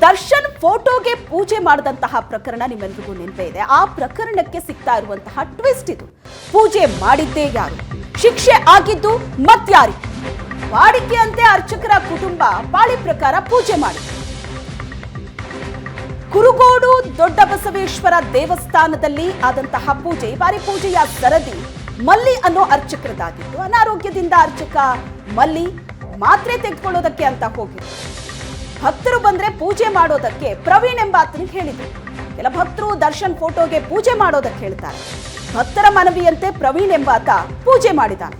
ದರ್ಶನ್ ಫೋಟೋಗೆ ಪೂಜೆ ಮಾಡಿದಂತಹ ಪ್ರಕರಣ ನಿಮ್ಮೆಲ್ಲರಿಗೂ ನೆನಪೇ ಇದೆ. ಆ ಪ್ರಕರಣಕ್ಕೆ ಸಿಗ್ತಾ ಇರುವಂತಹ ಟ್ವಿಸ್ಟ್ ಇದು. ಪೂಜೆ ಮಾಡಿದ್ದೇ ಯಾರು, ಶಿಕ್ಷೆ ಆಗಿದ್ದು ಮತ್ಯಾರಿ? ವಾಡಿಕೆಯಂತೆ ಅರ್ಚಕರ ಕುಟುಂಬ ಪಾಳಿ ಪ್ರಕಾರ ಪೂಜೆ ಮಾಡಿದೆ. ಕುರುಗೋಡು ದೊಡ್ಡ ಬಸವೇಶ್ವರ ದೇವಸ್ಥಾನದಲ್ಲಿ ಆದಂತಹ ಪೂಜೆ, ಈ ಬಾರಿ ಪೂಜೆಯ ಸರದಿ ಮಲ್ಲಿ ಅನ್ನೋ ಅರ್ಚಕರದಾಗಿತ್ತು. ಅನಾರೋಗ್ಯದಿಂದ ಅರ್ಚಕ ಮಲ್ಲಿ ಮಾತ್ರೆ ತೆಗೆದುಕೊಳ್ಳೋದಕ್ಕೆ ಅಂತ ಹೋಗಿದ್ರು. ಭಕ್ತರು ಬಂದ್ರೆ ಪೂಜೆ ಮಾಡೋದಕ್ಕೆ ಪ್ರವೀಣ್ ಎಂಬಾತನಿಗೆ ಹೇಳಿದ್ರು. ಕೆಲ ಭಕ್ತರು ದರ್ಶನ್ ಫೋಟೋಗೆ ಪೂಜೆ ಮಾಡೋದಕ್ಕೆ ಹೇಳ್ತಾರೆ. ಭಕ್ತರ ಮನವಿಯಂತೆ ಪ್ರವೀಣ್ ಎಂಬಾತ ಪೂಜೆ ಮಾಡಿದ್ದಾನೆ.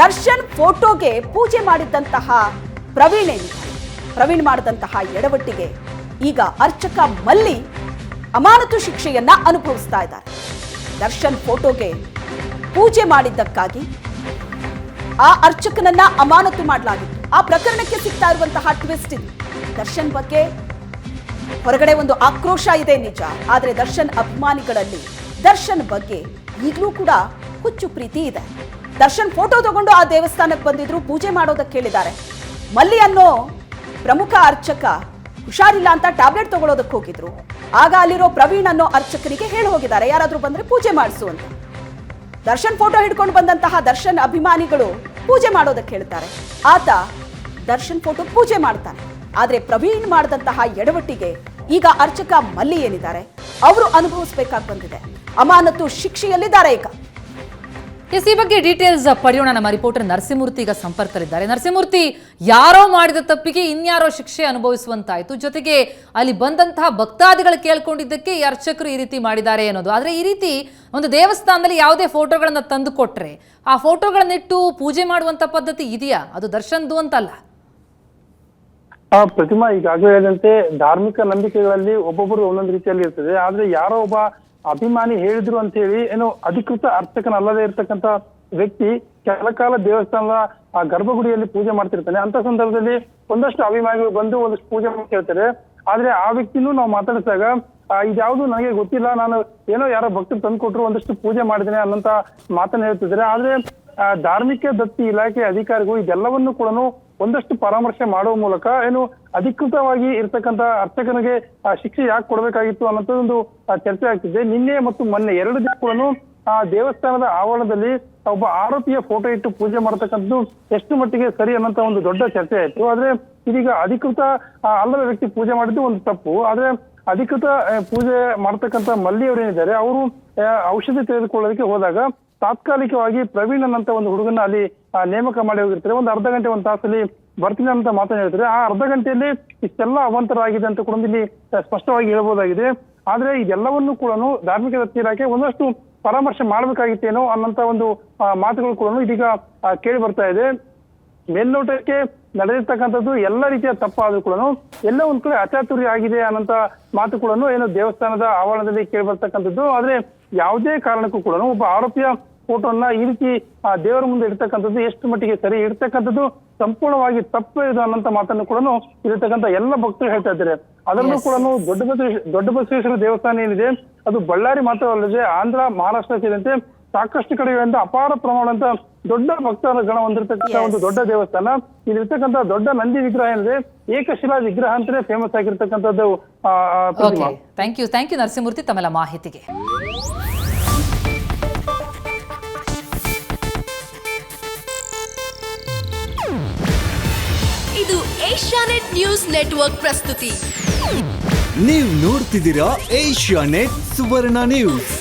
ದರ್ಶನ್ ಫೋಟೋಗೆ ಪೂಜೆ ಮಾಡಿದ್ದಂತಹ ಪ್ರವೀಣ್ ಮಾಡಿದಂತಹ ಎಡವಟ್ಟಿಗೆ ಈಗ ಅರ್ಚಕ ಮಲ್ಲಿ ಅಮಾನತು ಶಿಕ್ಷೆಯನ್ನ ಅನುಭವಿಸ್ತಾ ಇದ್ದಾರೆ. ದರ್ಶನ್ ಫೋಟೋಗೆ ಪೂಜೆ ಮಾಡಿದ್ದಕ್ಕಾಗಿ ಆ ಅರ್ಚಕನನ್ನ ಅಮಾನತು ಮಾಡಲಾಗಿತ್ತು. ಆ ಪ್ರಕರಣಕ್ಕೆ ಸಿಗ್ತಾ ಇರುವಂತಹ ಟ್ವಿಸ್ಟ್ ಇದು. ದರ್ಶನ್ ಬಗ್ಗೆ ಹೊರಗಡೆ ಒಂದು ಆಕ್ರೋಶ ಇದೆ ನಿಜ, ಆದ್ರೆ ದರ್ಶನ್ ಅಭಿಮಾನಿಗಳಲ್ಲಿ ದರ್ಶನ್ ಬಗ್ಗೆ ಈಗಲೂ ಕೂಡ ಹುಚ್ಚು ಪ್ರೀತಿ ಇದೆ. ದರ್ಶನ್ ಫೋಟೋ ತಗೊಂಡು ಆ ದೇವಸ್ಥಾನಕ್ಕೆ ಬಂದಿದ್ರು, ಪೂಜೆ ಮಾಡೋದಕ್ಕೆ ಹೇಳಿದ್ದಾರೆ. ಮಲ್ಲಿ ಅನ್ನೋ ಪ್ರಮುಖ ಅರ್ಚಕ ಹುಷಾರಿಲ್ಲ ಅಂತ ಟ್ಯಾಬ್ಲೆಟ್ ತಗೊಳ್ಳೋದಕ್ಕೆ ಹೋಗಿದ್ರು. ಆಗ ಅಲ್ಲಿರೋ ಪ್ರವೀಣ್ ಅನ್ನೋ ಅರ್ಚಕರಿಗೆ ಹೇಳಿ ಹೋಗಿದ್ದಾರೆ, ಯಾರಾದ್ರೂ ಬಂದ್ರೆ ಪೂಜೆ ಮಾಡಿಸು ಅಂತ. ದರ್ಶನ್ ಫೋಟೋ ಹಿಡ್ಕೊಂಡು ಬಂದಂತಹ ದರ್ಶನ್ ಅಭಿಮಾನಿಗಳು ಪೂಜೆ ಮಾಡೋದಕ್ಕೆ ಹೇಳ್ತಾರೆ. ಆತ ದರ್ಶನ್ ಫೋಟೋ ಪೂಜೆ ಮಾಡ್ತಾನೆ. ಆದ್ರೆ ಪ್ರವೀಣ್ ಮಾಡಿದಂತಹ ಎಡವಟ್ಟಿಗೆ ಈಗ ಅರ್ಚಕ ಮಲ್ಲಿ ಏನಿದ್ದಾರೆ ಅವರು ಅನುಭವಿಸಬೇಕಾಗಿ ಬಂದಿದೆ. ಅಮಾನತು ಶಿಕ್ಷೆಯಲ್ಲಿದ್ದಾರೆ ಈಗ. ಈ ಬಗ್ಗೆ ಡೀಟೇಲ್ಸ್ ಪಡೆಯೋಣ. ನಮ್ಮ ರಿಪೋರ್ಟರ್ ನರಸಿಂಹಮೂರ್ತಿ ಈಗ ಸಂಪರ್ಕದಲ್ಲಿದ್ದಾರೆ. ನರಸಿಂಹಮೂರ್ತಿ, ಯಾರೋ ಮಾಡಿದ ತಪ್ಪಿಗೆ ಇನ್ಯಾರೋ ಶಿಕ್ಷೆ ಅನುಭವಿಸುವಂತಾಯ್ತು, ಜೊತೆಗೆ ಅಲ್ಲಿ ಬಂದಂತಹ ಭಕ್ತಾದಿಗಳು ಕೇಳ್ಕೊಂಡಿದ್ದಕ್ಕೆ ಈ ಅರ್ಚಕರು ಈ ರೀತಿ ಮಾಡಿದ್ದಾರೆ ಅನ್ನೋದು. ಆದ್ರೆ ಈ ರೀತಿ ಒಂದು ದೇವಸ್ಥಾನದಲ್ಲಿ ಯಾವುದೇ ಫೋಟೋಗಳನ್ನ ತಂದು ಕೊಟ್ರೆ ಆ ಫೋಟೋಗಳನ್ನಿಟ್ಟು ಪೂಜೆ ಮಾಡುವಂತ ಪದ್ಧತಿ ಇದೆಯಾ? ಅದು ದರ್ಶನ್ದು ಅಂತಲ್ಲ. ಪ್ರತಿಮಾ, ಈಗಾಗಲೇ ಹೇಳಿದಂತೆ ಧಾರ್ಮಿಕ ನಂಬಿಕೆಗಳಲ್ಲಿ ಒಬ್ಬೊಬ್ಬರು ಒಂದೊಂದು ರೀತಿಯಲ್ಲಿ ಇರ್ತದೆ. ಆದ್ರೆ ಯಾರೋ ಒಬ್ಬ ಅಭಿಮಾನಿ ಹೇಳಿದ್ರು ಅಂತ ಹೇಳಿ ಏನು ಅಧಿಕೃತ ಅರ್ಚಕನಲ್ಲದೆ ಇರ್ತಕ್ಕಂಥ ವ್ಯಕ್ತಿ ಕೆಲ ಕಾಲ ದೇವಸ್ಥಾನದ ಆ ಗರ್ಭಗುಡಿಯಲ್ಲಿ ಪೂಜೆ ಮಾಡ್ತಿರ್ತಾನೆ. ಅಂತ ಸಂದರ್ಭದಲ್ಲಿ ಒಂದಷ್ಟು ಅಭಿಮಾನಿಗಳು ಬಂದು ಒಂದಷ್ಟು ಪೂಜೆ ಮಾಡ್ತಿರ್ತಾರೆ. ಆದ್ರೆ ಆ ವ್ಯಕ್ತಿನೂ ನಾವು ಮಾತಾಡಿಸಿದಾಗ ಇದ್ಯಾವುದು ನನಗೆ ಗೊತ್ತಿಲ್ಲ, ನಾನು ಏನೋ ಯಾರೋ ಭಕ್ತರು ತಂದು ಕೊಟ್ಟರು, ಒಂದಷ್ಟು ಪೂಜೆ ಮಾಡಿದ್ದೇನೆ ಅನ್ನೋಂತ ಮಾತನ್ನ ಹೇಳ್ತಿದ್ದಾರೆ. ಆದ್ರೆ ಧಾರ್ಮಿಕ ದತ್ತಿ ಇಲಾಖೆ ಅಧಿಕಾರಿಗಳು ಇದೆಲ್ಲವನ್ನು ಕೂಡ ಒಂದಷ್ಟು ಪರಾಮರ್ಶೆ ಮಾಡುವ ಮೂಲಕ ಏನು ಅಧಿಕೃತವಾಗಿ ಇರ್ತಕ್ಕಂಥ ಅರ್ಚಕನಿಗೆ ಶಿಕ್ಷೆ ಯಾಕೆ ಕೊಡಬೇಕಾಗಿತ್ತು ಅನ್ನೋಂಥ ಒಂದು ಚರ್ಚೆ ಆಗ್ತಿದೆ. ನಿನ್ನೆ ಮತ್ತು ಮೊನ್ನೆ 2 ದಿನ ಕೂಡ ಆ ದೇವಸ್ಥಾನದ ಆವರಣದಲ್ಲಿ ಒಬ್ಬ ಆರೋಪಿಯ ಫೋಟೋ ಇಟ್ಟು ಪೂಜೆ ಮಾಡತಕ್ಕಂಥದ್ದು ಎಷ್ಟು ಮಟ್ಟಿಗೆ ಸರಿ ಅನ್ನೋಂಥ ಒಂದು ದೊಡ್ಡ ಚರ್ಚೆ ಆಯ್ತು. ಆದ್ರೆ ಇದೀಗ ಅಧಿಕೃತ ಅಲ್ಲದ ವ್ಯಕ್ತಿ ಪೂಜೆ ಮಾಡಿದ್ದು ಒಂದು ತಪ್ಪು. ಆದ್ರೆ ಅಧಿಕೃತ ಪೂಜೆ ಮಾಡ್ತಕ್ಕಂಥ ಮಲ್ಲಿ ಅವರೇನಿದ್ದಾರೆ ಅವರು ಔಷಧಿ ತೆಗೆದುಕೊಳ್ಳೋದಕ್ಕೆ ಹೋದಾಗ ತಾತ್ಕಾಲಿಕವಾಗಿ ಪ್ರವೀಣ್ ಅನ್ನಂತ ಒಂದು ಹುಡುಗನ ಅಲ್ಲಿ ನೇಮಕ ಮಾಡಿ ಹೋಗಿರ್ತಾರೆ. ಒಂದು ಅರ್ಧ ಗಂಟೆ ಒಂದು ತಾಸಲ್ಲಿ ಬರ್ತೀನಿ ಅಂತ ಮಾತನ್ನ ಹೇಳ್ತಾರೆ. ಆ ಅರ್ಧ ಗಂಟೆಯಲ್ಲಿ ಇಷ್ಟೆಲ್ಲ ಅವಾಂತರ ಆಗಿದೆ ಅಂತ ಕೂಡ ಇಲ್ಲಿ ಸ್ಪಷ್ಟವಾಗಿ ಹೇಳ್ಬೋದಾಗಿದೆ. ಆದ್ರೆ ಇದೆಲ್ಲವನ್ನು ಕೂಡ ಧಾರ್ಮಿಕ ದತ್ತಿ ಇಲಾಖೆ ಒಂದಷ್ಟು ಪರಾಮರ್ಶೆ ಮಾಡ್ಬೇಕಾಗಿತ್ತೇನೋ ಅನ್ನಂತ ಒಂದು ಮಾತುಗಳು ಕೂಡ ಇದೀಗ ಕೇಳಿ ಬರ್ತಾ ಇದೆ. ಮೇಲ್ನೋಟಕ್ಕೆ ನಡೆದಿರ್ತಕ್ಕಂಥದ್ದು ಎಲ್ಲ ರೀತಿಯ ತಪ್ಪಾದ್ರೂ ಕೂಡ ಎಲ್ಲ ಒಂದ್ ಕಡೆ ಅಚಾತುರ್ಯ ಆಗಿದೆ ಅನ್ನಂತ ಮಾತು ಕೂಡ ಏನು ದೇವಸ್ಥಾನದ ಆವರಣದಲ್ಲಿ ಕೇಳಿ ಬರ್ತಕ್ಕಂಥದ್ದು. ಆದ್ರೆ ಯಾವುದೇ ಕಾರಣಕ್ಕೂ ಕೂಡ ಒಬ್ಬ ಆರೋಪಿಯ ಫೋಟೋನ ಈ ರೀತಿ ದೇವರ ಮುಂದೆ ಇಡ್ತಕ್ಕಂಥದ್ದು ಎಷ್ಟು ಮಟ್ಟಿಗೆ ಸರಿ, ಇಡ್ತಕ್ಕಂಥದ್ದು ಸಂಪೂರ್ಣವಾಗಿ ತಪ್ಪು ಇದೆ ಅನ್ನೋಂಥ ಮಾತನ್ನು ಕೂಡ ಇರತಕ್ಕಂಥ ಎಲ್ಲ ಭಕ್ತರು ಹೇಳ್ತಾ ಇದ್ದಾರೆ. ಅದರಲ್ಲೂ ಕೂಡ ದೊಡ್ಡ ಬಸವೇಶ್ವರ ದೇವಸ್ಥಾನ ಏನಿದೆ ಅದು ಬಳ್ಳಾರಿ ಮಾತ್ರವಲ್ಲದೆ ಆಂಧ್ರ, ಮಹಾರಾಷ್ಟ್ರ ಸೇರಿದಂತೆ ಸಾಕಷ್ಟು ಕಡೆಗಳಿಂದ ಅಪಾರ ಪ್ರಮಾಣದ ದೊಡ್ಡ ಭಕ್ತರ ಗಣ ಹೊಂದಿರತಕ್ಕಂಥ ಒಂದು ದೊಡ್ಡ ದೇವಸ್ಥಾನ. ಇಲ್ಲಿರ್ತಕ್ಕಂಥ ದೊಡ್ಡ ನಂದಿ ವಿಗ್ರಹ ಏನಿದೆ ಏಕಶಿಲಾ ವಿಗ್ರಹ ಅಂತಾನೆ ಫೇಮಸ್ ಆಗಿರ್ತಕ್ಕಂಥದ್ದು. ಥ್ಯಾಂಕ್ ಯು ನರಸಿಂಹಮೂರ್ತಿ ತಮ್ಮೆಲ್ಲ ಮಾಹಿತಿಗೆ. ಇದು ಏಷ್ಯಾನೆಟ್ ನ್ಯೂಸ್ ನೆಟ್ವರ್ಕ್ ಪ್ರಸ್ತುತಿ. ನೀವು ನೋಡ್ತಿದ್ದೀರಾ ಏಷ್ಯಾನೆಟ್ ಸುವರ್ಣ ನ್ಯೂಸ್.